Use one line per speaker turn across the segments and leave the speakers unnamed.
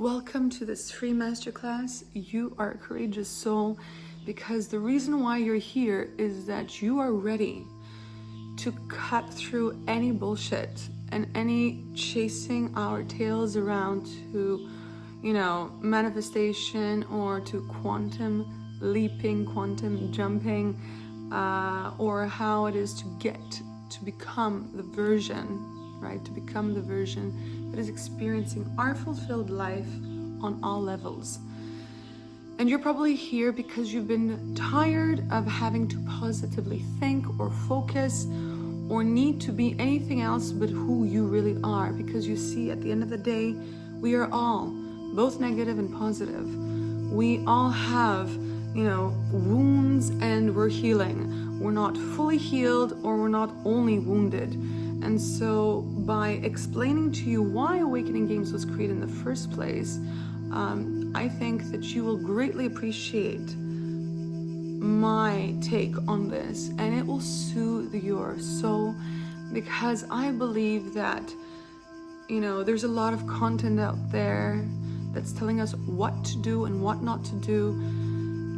Welcome to this free masterclass. You are a courageous soul because the reason why you're here is that you are ready to cut through any bullshit and any chasing our tails around to, manifestation or to quantum leaping, quantum jumping, or how it is to get to become the version, right? To become the version that is experiencing our fulfilled life on all levels. And you're probably here because you've been tired of having to positively think or focus or need to be anything else but who you really are. Because you see, at the end of the day, we are all both negative and positive. We all have, wounds, and we're healing. We're not fully healed, or we're not only wounded. And so by explaining to you why Awakening Games was created in the first place, I think that you will greatly appreciate my take on this, and it will soothe your soul, because I believe that, there's a lot of content out there that's telling us what to do and what not to do.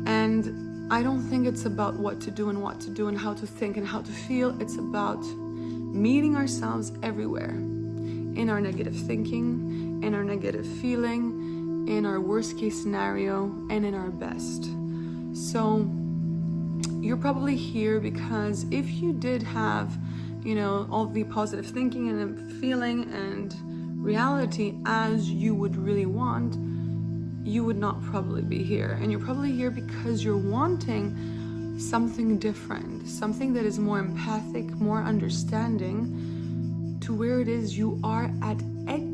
And I don't think it's about what to do and what to do and how to think and how to feel. It's about meeting ourselves everywhere, in our negative thinking, in our negative feeling, in our worst case scenario, and in our best. So you're probably here because if you did have, all the positive thinking and feeling and reality as you would really want, you would not probably be here. And you're probably here because you're wanting something different, something that is more empathic, more understanding to where it is you are at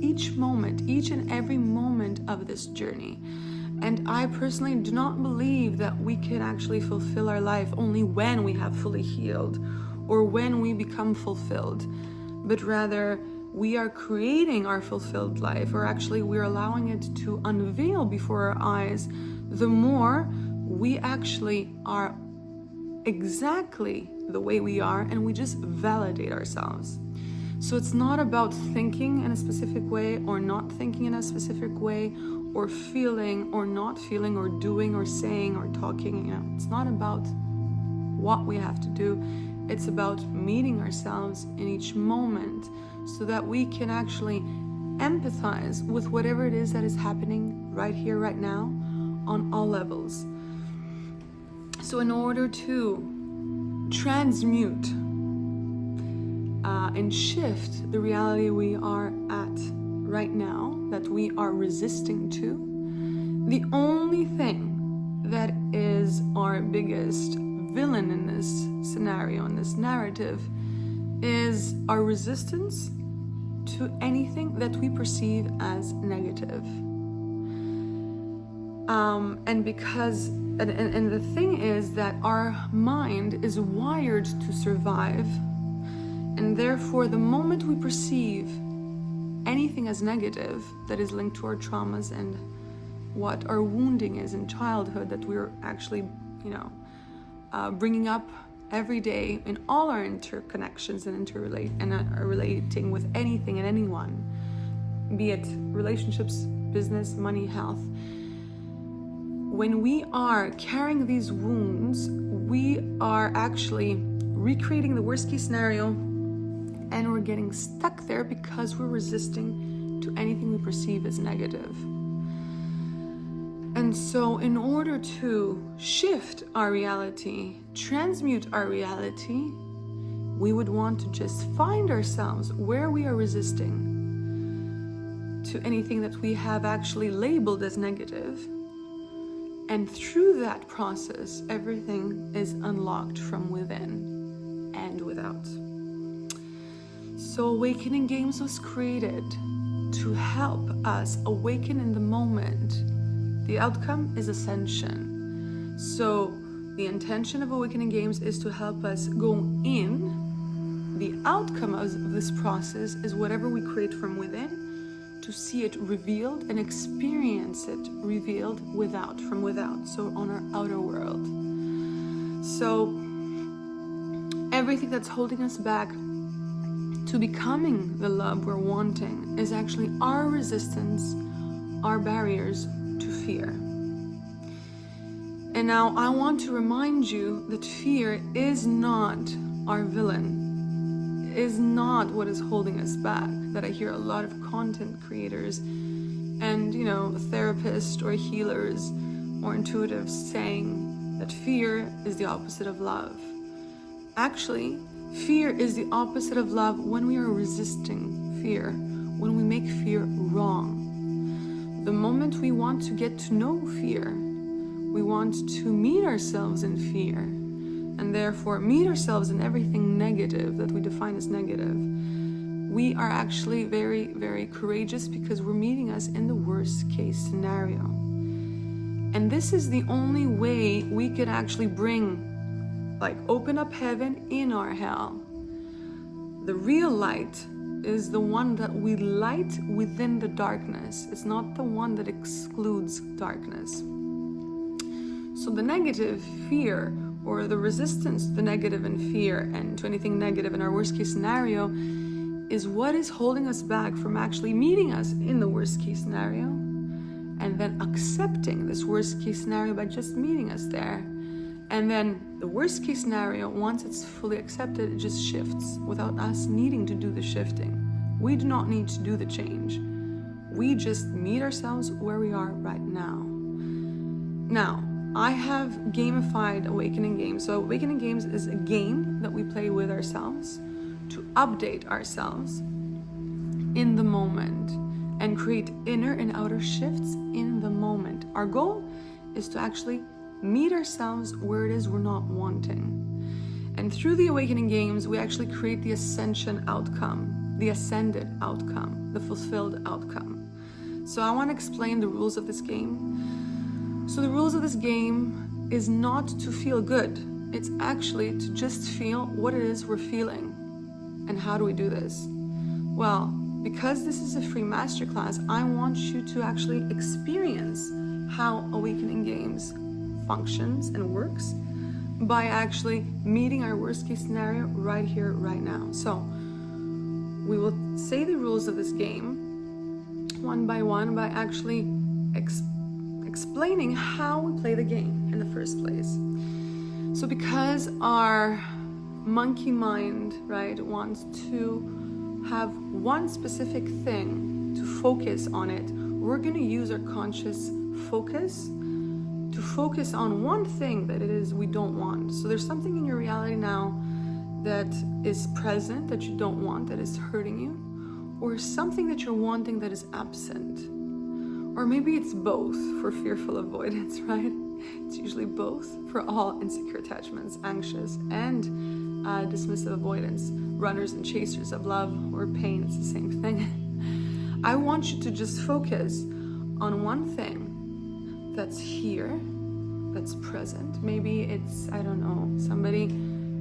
each moment, each and every moment of this journey. And I personally do not believe that we can actually fulfill our life only when we have fully healed or when we become fulfilled, but rather we are creating our fulfilled life, or actually we're allowing it to unveil before our eyes the more we actually are exactly the way we are, and we just validate ourselves. So it's not about thinking in a specific way or not thinking in a specific way, or feeling or not feeling, or doing or saying or talking. It's not about what we have to do. It's about meeting ourselves in each moment so that we can actually empathize with whatever it is that is happening right here, right now, on all levels. So in order to transmute and shift the reality we are at right now, that we are resisting to, the only thing that is our biggest villain in this scenario, in this narrative, is our resistance to anything that we perceive as negative. And the thing is that our mind is wired to survive, and therefore the moment we perceive anything as negative that is linked to our traumas and what our wounding is in childhood, that we're actually, bringing up every day in all our interconnections and relating with anything and anyone, be it relationships, business, money, health. When we are carrying these wounds, we are actually recreating the worst case scenario, and we're getting stuck there because we're resisting to anything we perceive as negative. And so in order to shift our reality, transmute our reality, we would want to just find ourselves where we are resisting to anything that we have actually labeled as negative. And through that process, everything is unlocked from within and without. So Awakening Games was created to help us awaken in the moment. The outcome is ascension. So the intention of Awakening Games is to help us go in. The outcome of this process is whatever we create from within, to see it revealed and experience it revealed from without, so on our outer world. So everything that's holding us back to becoming the love we're wanting is actually our resistance, our barriers to fear. And now I want to remind you that fear is not our villain, is not what is holding us back. That I hear a lot of content creators and, therapists or healers or intuitives saying that fear is the opposite of love. Actually, fear is the opposite of love when we are resisting fear, when we make fear wrong. The moment we want to get to know fear, we want to meet ourselves in fear, and therefore meet ourselves in everything negative that we define as negative. We are actually very, very courageous because we're meeting us in the worst case scenario. And this is the only way we could actually open up heaven in our hell. The real light is the one that we light within the darkness. It's not the one that excludes darkness. So the negative, fear, or the resistance to the negative and fear and to anything negative in our worst case scenario is what is holding us back from actually meeting us in the worst case scenario and then accepting this worst case scenario by just meeting us there. And then the worst case scenario, once it's fully accepted, it just shifts without us needing to do the shifting. We do not need to do the change. We just meet ourselves where we are right now. Now, I have gamified Awakening Games. So Awakening Games is a game that we play with ourselves to update ourselves in the moment and create inner and outer shifts in the moment. Our goal is to actually meet ourselves where it is we're not wanting. And through the Awakening Games, we actually create the ascension outcome, the ascended outcome, the fulfilled outcome. So I want to explain the rules of this game. So the rules of this game is not to feel good. It's actually to just feel what it is we're feeling. And how do we do this? Well, because this is a free masterclass, I want you to actually experience how Awakening Games functions and works by actually meeting our worst case scenario right here, right now. So we will say the rules of this game one by one by actually explaining how we play the game in the first place. So because our monkey mind, right, wants to have one specific thing to focus on it, we're going to use our conscious focus to focus on one thing that it is we don't want. So there's something in your reality now that is present that you don't want, that is hurting you, or something that you're wanting that is absent. Or maybe it's both for fearful avoidance, right? It's usually both for all insecure attachments, anxious and dismissive avoidance, runners and chasers of love or pain. It's the same thing. I want you to just focus on one thing that's here, that's present. Maybe it's, I don't know, somebody,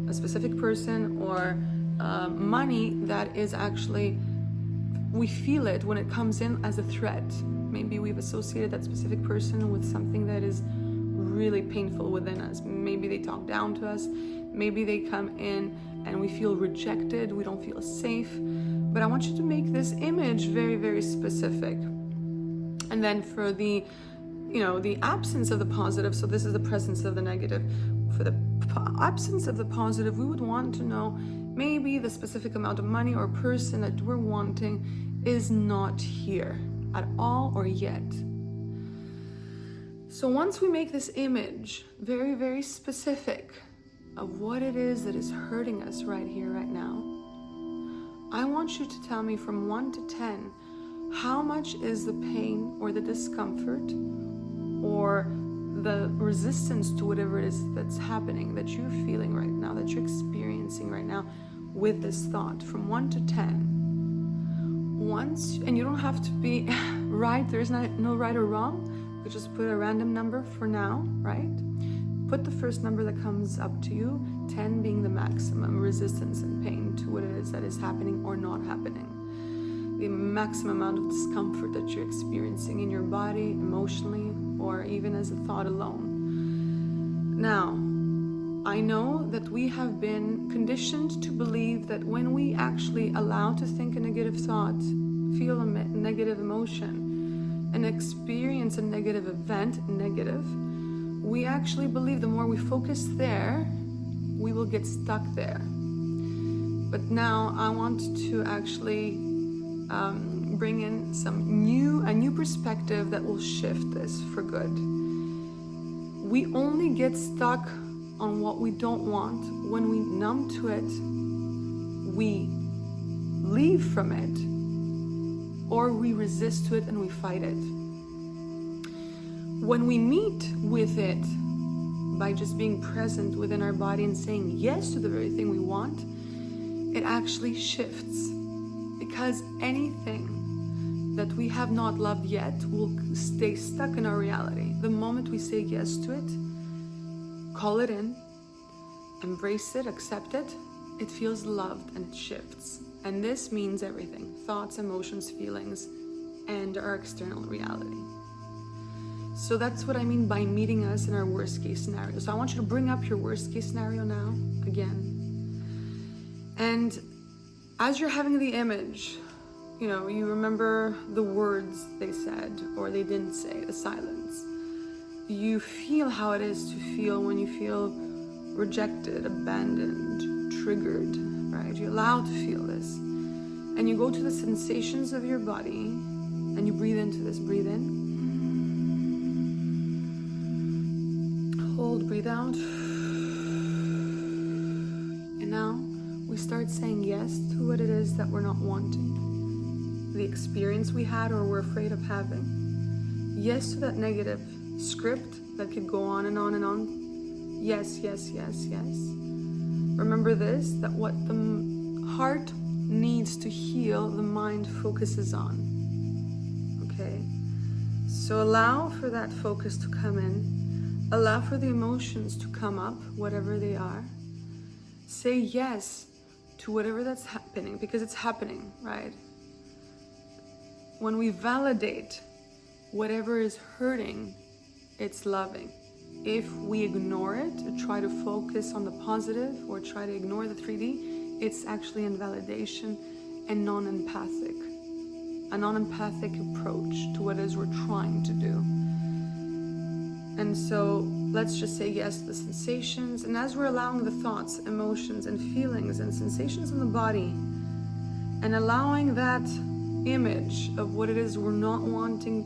a specific person, or money that is actually, we feel it when it comes in as a threat. Maybe we've associated that specific person with something that is really painful within us. Maybe they talk down to us. Maybe they come in and we feel rejected. We don't feel safe. But I want you to make this image very, very specific. And then for the absence of the positive, so this is the presence of the negative. For the absence of the positive, we would want to know maybe the specific amount of money or person that we're wanting is not here at all or yet. So once we make this image very, very specific of what it is that is hurting us right here, right now, I want you to tell me from 1 to 10, how much is the pain or the discomfort or the resistance to whatever it is that's happening, that you're feeling right now, that you're experiencing right now with this thought, from 1 to 10. Once, and you don't have to be right, there's no right or wrong. You just put a random number for now, right? Put the first number that comes up to you, 10 being the maximum resistance and pain to what it is that is happening or not happening. The maximum amount of discomfort that you're experiencing in your body, emotionally, or even as a thought alone. Now, I know that we have been conditioned to believe that when we actually allow to think a negative thought, feel a negative emotion, and experience a negative event, we actually believe the more we focus there, we will get stuck there. But now I want to actually bring in a new perspective that will shift this for good. We only get stuck on what we don't want when we numb to it, we leave from it, or we resist to it and we fight it. When we meet with it by just being present within our body and saying yes to the very thing we want, it actually shifts, because anything that we have not loved yet will stay stuck in our reality. The moment we say yes to it, call it in, embrace it, accept it, it feels loved and it shifts. And this means everything: thoughts, emotions, feelings, and our external reality. So that's what I mean by meeting us in our worst case scenario. So I want you to bring up your worst case scenario now, again. And as you're having the image, you remember the words they said or they didn't say, the silence. You feel how it is to feel when you feel rejected, abandoned, triggered, right? You're allowed to feel this. And you go to the sensations of your body and you breathe into this. Breathe in. Hold, breathe out. And now we start saying yes to what it is that we're not wanting, the experience we had or we're afraid of having. Yes to that negative script that could go on and on and on. Yes, yes, yes, yes. Remember this, that what the heart needs to heal, the mind focuses on. Okay? So allow for that focus to come in. Allow for the emotions to come up, whatever they are. Say yes to whatever that's happening, because it's happening, right? When we validate whatever is hurting, it's loving. If we ignore it, or try to focus on the positive, or try to ignore the 3D, it's actually invalidation and non-empathic. A non-empathic approach to what it is we're trying to do. And so let's just say yes to the sensations. And as we're allowing the thoughts, emotions, and feelings and sensations in the body, and allowing that image of what it is we're not wanting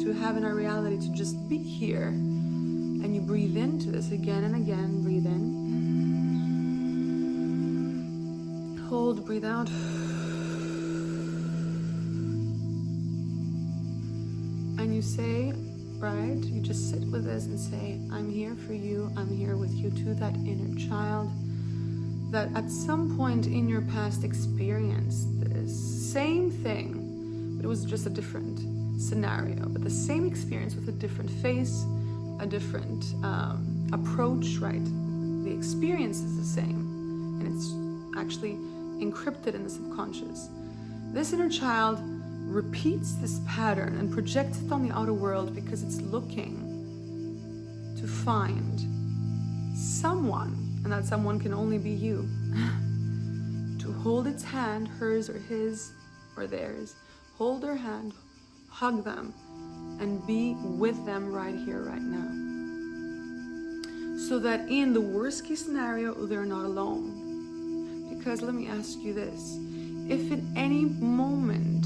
to have in our reality to just be here, and you breathe into this again and again. Breathe in. Hold, breathe out. And you say, right? You just sit with this and say, I'm here for you, I'm here with you too, that inner child that at some point in your past experienced this same thing, but it was just a different scenario, but the same experience with a different face, a different approach, right? The experience is the same, and it's actually encrypted in the subconscious. This inner child repeats this pattern and projects it on the outer world because it's looking to find someone, and that someone can only be you, to hold its hand, hers or his or theirs, hold their hand, hug them, and be with them right here, right now. So that in the worst case scenario, they're not alone. Because let me ask you this, if at any moment,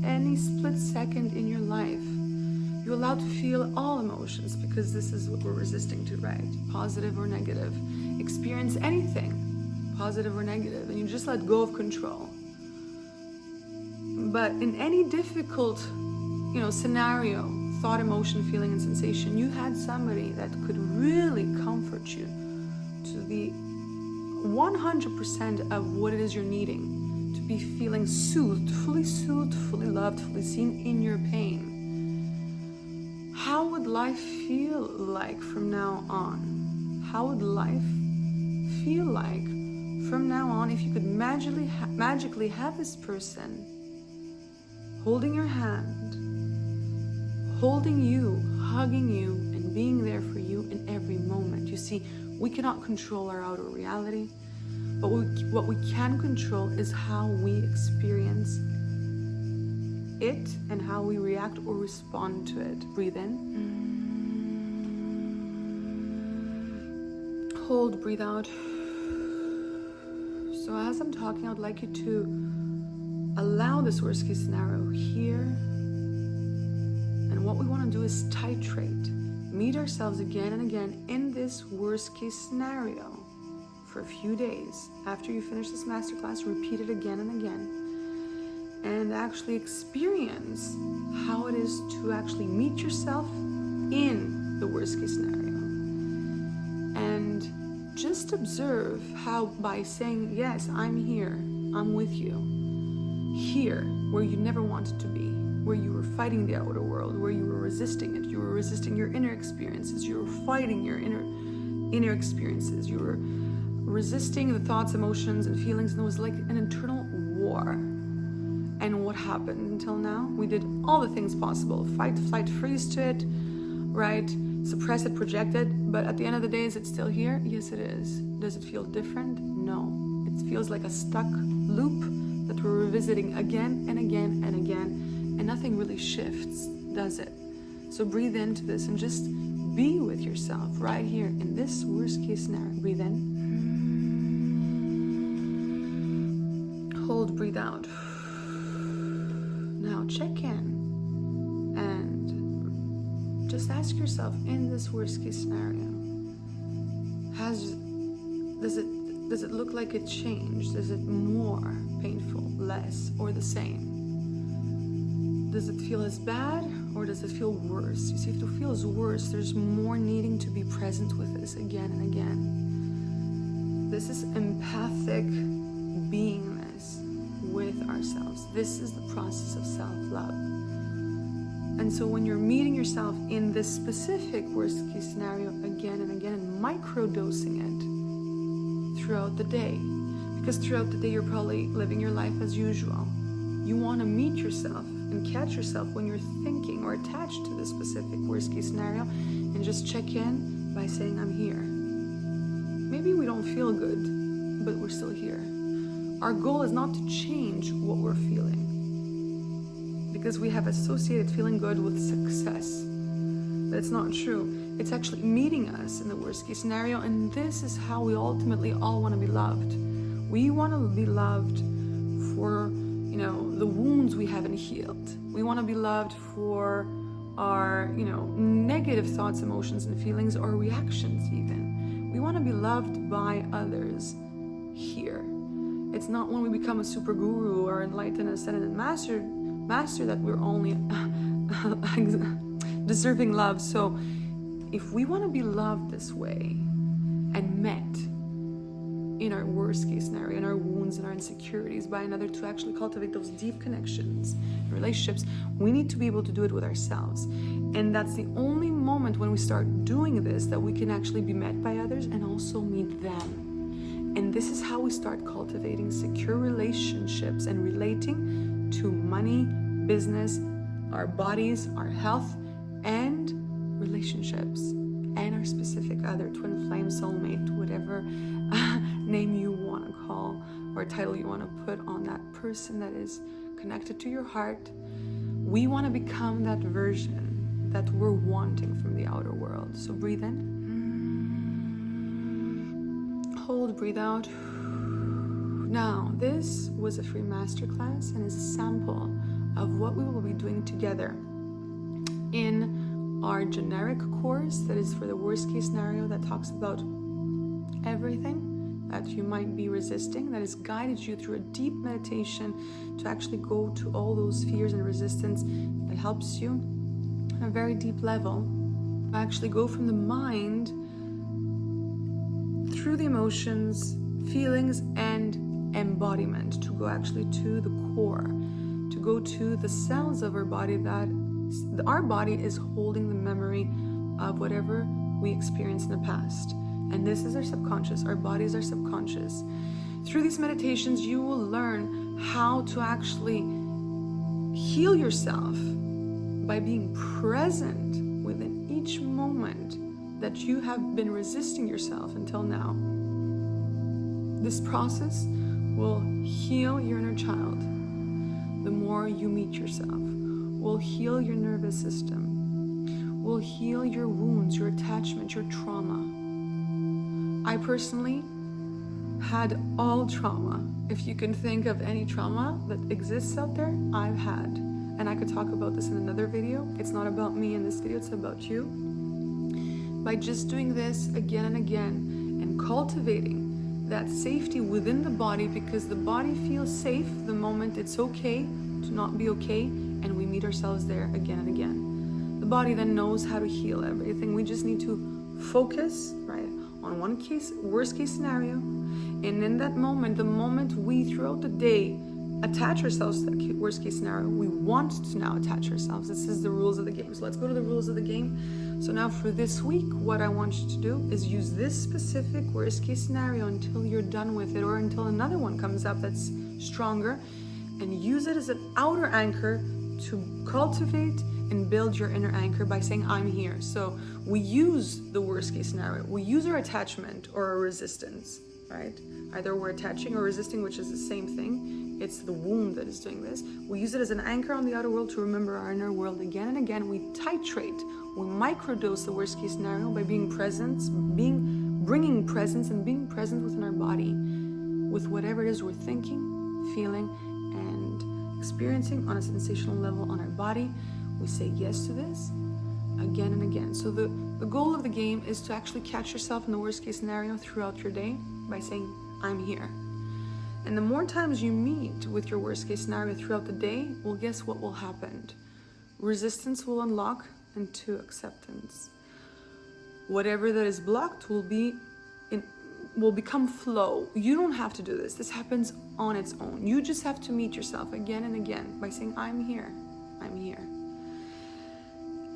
any split second in your life, you're allowed to feel all emotions, because this is what we're resisting to, right? Positive or negative. Experience anything, positive or negative, and you just let go of control. But in any difficult, scenario, thought, emotion, feeling, and sensation, you had somebody that could really comfort you to the 100% of what it is you're needing. To be feeling soothed, fully loved, fully seen in your pain. How would life feel like from now on? How would life feel like from now on if you could magically have this person holding your hand, holding you, hugging you, and being there for you in every moment? You see, we cannot control our outer reality. But what we can control is how we experience it and how we react or respond to it. Breathe in. Hold, breathe out. So as I'm talking, I would like you to allow this worst case scenario here. And what we want to do is titrate, meet ourselves again and again in this worst case scenario for a few days. After you finish this masterclass, repeat it again and again, and actually experience how it is to actually meet yourself in the worst case scenario. And just observe how by saying, yes, I'm here, I'm with you, here where you never wanted to be, where you were fighting the outer world, where you were resisting it, you were resisting your inner experiences, you were fighting your inner experiences, you were resisting the thoughts, emotions, and feelings, and it was like an internal war. And what happened until now? We did all the things possible. Fight, flight, freeze to it, right? Suppress it, project it, but at the end of the day, is it still here? Yes, it is. Does it feel different? No. It feels like a stuck loop that we're revisiting again and again and again, and nothing really shifts, does it? So breathe into this and just be with yourself right here in this worst case scenario. Breathe in. Hold, breathe out. Now check in and just ask yourself, in this worst case scenario, does it look like it changed? Is it more painful, less, or the same? Does it feel as bad or does it feel worse? You see, if it feels worse, there's more needing to be present with this again and again. This is empathic beingness with ourselves. This is the process of self-love. And so when you're meeting yourself in this specific worst case scenario again and again, and microdosing it throughout the day, because throughout the day you're probably living your life as usual. You want to meet yourself and catch yourself when you're thinking or attached to this specific worst case scenario, and just check in by saying, I'm here. Maybe we don't feel good, but we're still here. Our goal is not to change what we're feeling, because we have associated feeling good with success. But it's not true. It's actually meeting us in the worst case scenario, and this is how we ultimately all want to be loved. We want to be loved for, the wounds we haven't healed. We want to be loved for our, negative thoughts, emotions, and feelings, or reactions even. We want to be loved by others here. It's not when we become a super guru or enlightened, ascended master that we're only deserving love. So if we want to be loved this way and met in our worst case scenario, in our wounds and our insecurities by another, to actually cultivate those deep connections and relationships, we need to be able to do it with ourselves. And that's the only moment when we start doing this that we can actually be met by others and also meet them. And this is how we start cultivating secure relationships and relating to money, business, our bodies, our health, and relationships, and our specific other twin flame, soulmate, whatever name you want to call or title you want to put on that person that is connected to your heart. We want to become that version that we're wanting from the outer world. So breathe in. Hold, breathe out. Now, this was a free masterclass and is a sample of what we will be doing together in our generic course that is for the worst case scenario, that talks about everything that you might be resisting, that has guided you through a deep meditation to actually go to all those fears and resistance, that helps you on a very deep level to actually go from the mind through the emotions, feelings, and embodiment, to go actually to the core, to go to the cells of our body, that our body is holding the memory of whatever we experienced in the past. And this is our subconscious. Our bodies are subconscious. Through these meditations, you will learn how to actually heal yourself by being present within each moment that you have been resisting yourself until now. This process will heal your inner child the more you meet yourself. will heal your nervous system, will heal your wounds, your attachment, your trauma. I personally had all trauma. If you can think of any trauma that exists out there, I've had. And I could talk about this in another video. It's not about me in this video, it's about you. By just doing this again and again and cultivating that safety within the body, because the body feels safe the moment it's okay to not be okay, and we meet ourselves there again and again. The body then knows how to heal everything. We just need to focus, right, on worst case scenario. And in that moment, the moment we throughout the day attach ourselves to that worst case scenario, we want to now attach ourselves. This is the rules of the game. So let's go to the rules of the game. So now for this week, what I want you to do is use this specific worst case scenario until you're done with it, or until another one comes up that's stronger, and use it as an outer anchor to cultivate and build your inner anchor by saying, I'm here. So we use the worst case scenario. We use our attachment or our resistance, right? Either we're attaching or resisting, which is the same thing. It's the wound that is doing this. We use it as an anchor on the outer world to remember our inner world again and again. We titrate, we microdose the worst case scenario by being present, bringing presence and being present within our body with whatever it is we're thinking, feeling, and experiencing on a sensational level on our body. We say yes to this again and again. So the goal of the game is to actually catch yourself in the worst case scenario throughout your day by saying, I'm here. And the more times you meet with your worst case scenario throughout the day, well, guess what will happen? Resistance will unlock into acceptance. Whatever that is blocked will become flow. You don't have to do this. This happens on its own. You just have to meet yourself again and again by saying, I'm here. I'm here.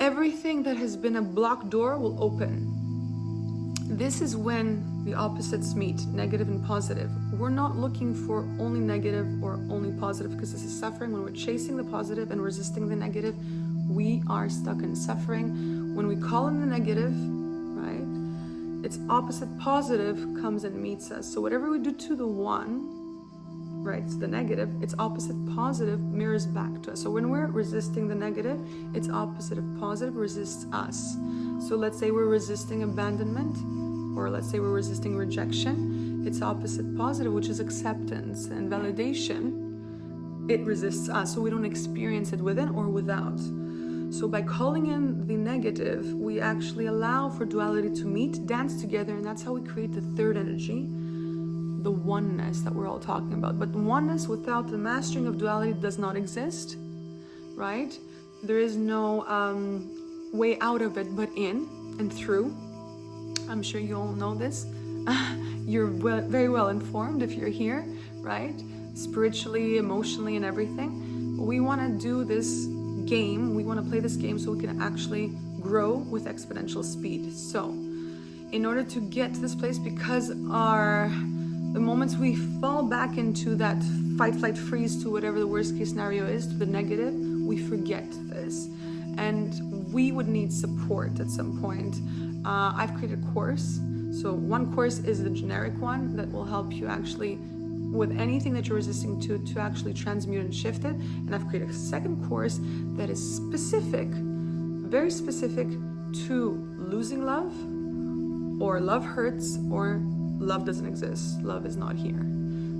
Everything that has been a blocked door will open. This is when the opposites meet, negative and positive. We're not looking for only negative or only positive, because this is suffering. When we're chasing the positive and resisting the negative, we are stuck in suffering. When we call in the negative, right, its opposite positive comes and meets us. So whatever we do to the one, right, it's the negative, its opposite positive mirrors back to us. So when we're resisting the negative, its opposite of positive resists us. So let's say we're resisting abandonment, or let's say we're resisting rejection, its opposite positive, which is acceptance and validation, it resists us, so we don't experience it within or without. So by calling in the negative, we actually allow for duality to meet, dance together, and that's how we create the third energy, the oneness that we're all talking about. But oneness without the mastering of duality does not exist, right? There is no way out of it but in and through. I'm sure you all know this. You're very well informed if you're here, right? Spiritually, emotionally, and everything. We want to do this game. We want to play this game so we can actually grow with exponential speed. So in order to get to this place, because the moments we fall back into that fight, flight, freeze to whatever the worst case scenario is, to the negative, we forget this. And we would need support at some point. I've created a course. So one course is the generic one that will help you actually with anything that you're resisting to actually transmute and shift it. And I've created a second course that is specific, very specific to losing love, or love hurts, or love doesn't exist, love is not here.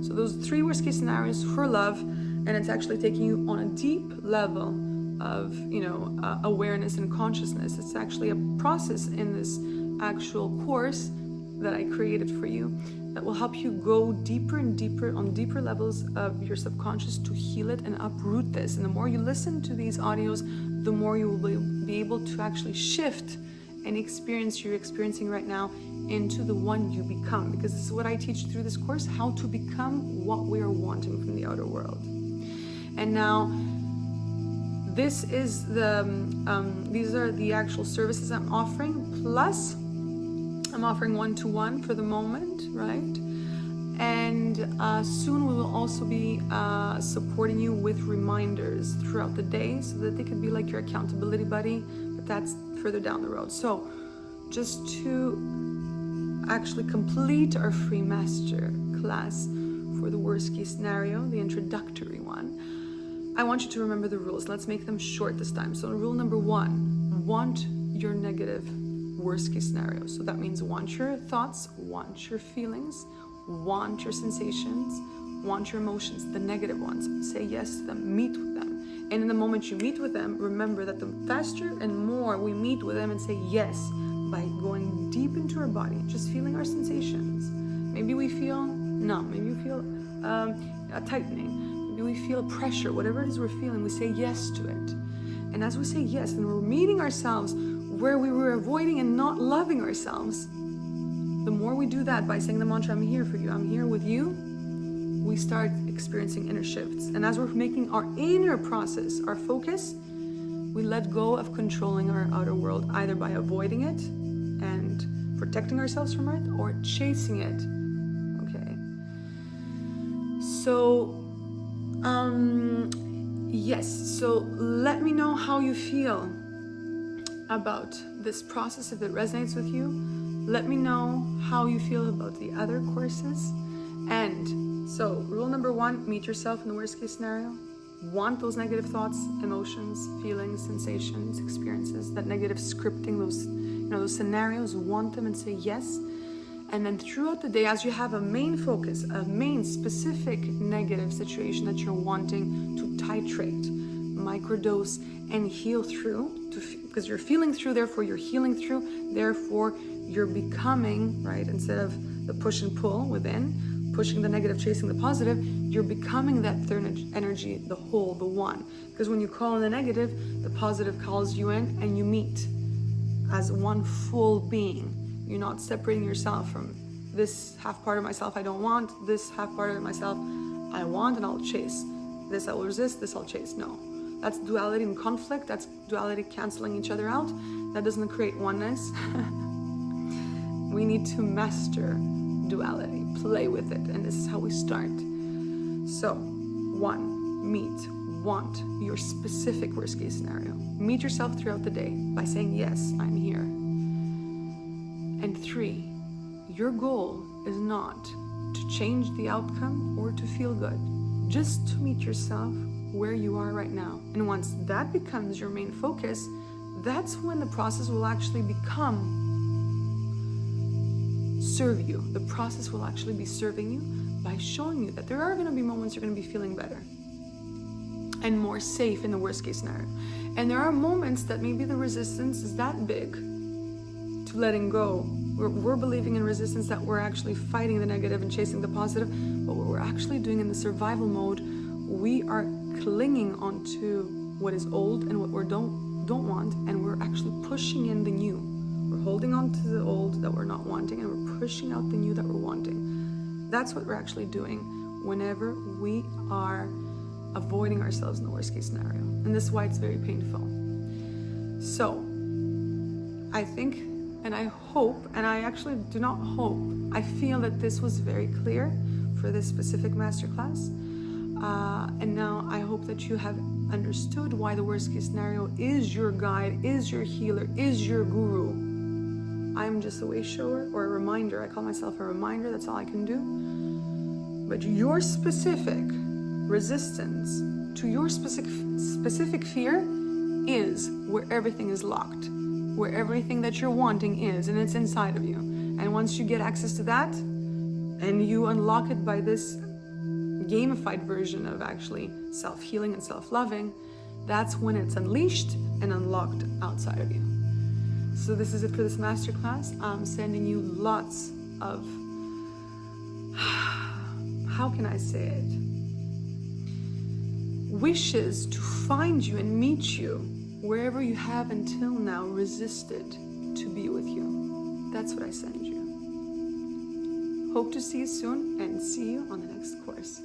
So those 3 worst case scenarios for love, and it's actually taking you on a deep level of awareness and consciousness. It's actually a process in this actual course that I created for you that will help you go deeper and deeper on deeper levels of your subconscious to heal it and uproot this. And the more you listen to these audios, the more you will be able to actually shift any experience you're experiencing right now into the one you become, because this is what I teach through this course, how to become what we are wanting from the outer world. And now this is these are the actual services I'm offering, plus I'm offering one-to-one for the moment, right? And soon we will also be supporting you with reminders throughout the day so that they could be like your accountability buddy, but that's further down the road. So just to actually complete our free master class for the worst case scenario, the introductory one, I want you to remember the rules. Let's make them short this time. So rule number 1, want your negative worst case scenario. So that means want your thoughts, want your feelings, want your sensations, want your emotions, the negative ones. Say yes to them, meet with them. And in the moment you meet with them, remember that the faster and more we meet with them and say yes, by going deep into our body, just feeling our sensations. Maybe we feel numb, maybe we feel a tightening, maybe we feel pressure, whatever it is we're feeling, we say yes to it. And as we say yes, and we're meeting ourselves where we were avoiding and not loving ourselves, the more we do that by saying the mantra, I'm here for you, I'm here with you, we start experiencing inner shifts. And as we're making our inner process our focus, we let go of controlling our outer world, either by avoiding it and protecting ourselves from it or chasing it. Okay. So, yes. So let me know how you feel about this process, if it resonates with you. Let me know how you feel about the other courses. And so rule number 1, meet yourself in the worst case scenario. Want those negative thoughts, emotions, feelings, sensations, experiences, that negative scripting, those scenarios, want them and say yes. And then throughout the day, as you have a main focus, a main specific negative situation that you're wanting to titrate, microdose, and heal through, because you're feeling through, therefore you're healing through, therefore you're becoming, right, instead of the push and pull within, pushing the negative, chasing the positive, you're becoming that third energy, the whole, the one. Because when you call in the negative, the positive calls you in and you meet as one full being. You're not separating yourself from this half part of myself I don't want, this half part of myself I want and I'll chase. This I will resist, this I'll chase. No. That's duality and conflict. That's duality canceling each other out. That doesn't create oneness. We need to master duality, play with it, and this is how we start. So, 1, meet, want your specific worst case scenario. Meet yourself throughout the day by saying, yes, I'm here. And 3, your goal is not to change the outcome or to feel good, just to meet yourself where you are right now. And once that becomes your main focus, that's when the process will actually serve you. The process will actually be serving you by showing you that there are going to be moments you're going to be feeling better and more safe in the worst case scenario. And there are moments that maybe the resistance is that big to letting go. We're believing in resistance, that we're actually fighting the negative and chasing the positive, but what we're actually doing in the survival mode, we are clinging onto what is old and what we don't want, and we're actually pushing in the new. We're holding on to the old that we're not wanting, and we're pushing out the new that we're wanting. That's what we're actually doing whenever we are avoiding ourselves in the worst case scenario. And this is why it's very painful. So, I think, and I hope, and I actually do not hope, I feel that this was very clear for this specific masterclass. And now I hope that you have understood why the worst case scenario is your guide, is your healer, is your guru. I'm just a way shower or a reminder. I call myself a reminder. That's all I can do. But your specific resistance to your specific fear is where everything is locked, where everything that you're wanting is, and it's inside of you. And once you get access to that and you unlock it by this gamified version of actually self-healing and self-loving, that's when it's unleashed and unlocked outside of you. So this is it for this masterclass. I'm sending you lots of, how can I say it? Wishes to find you and meet you wherever you have until now resisted to be with you. That's what I send you. Hope to see you soon and see you on the next course.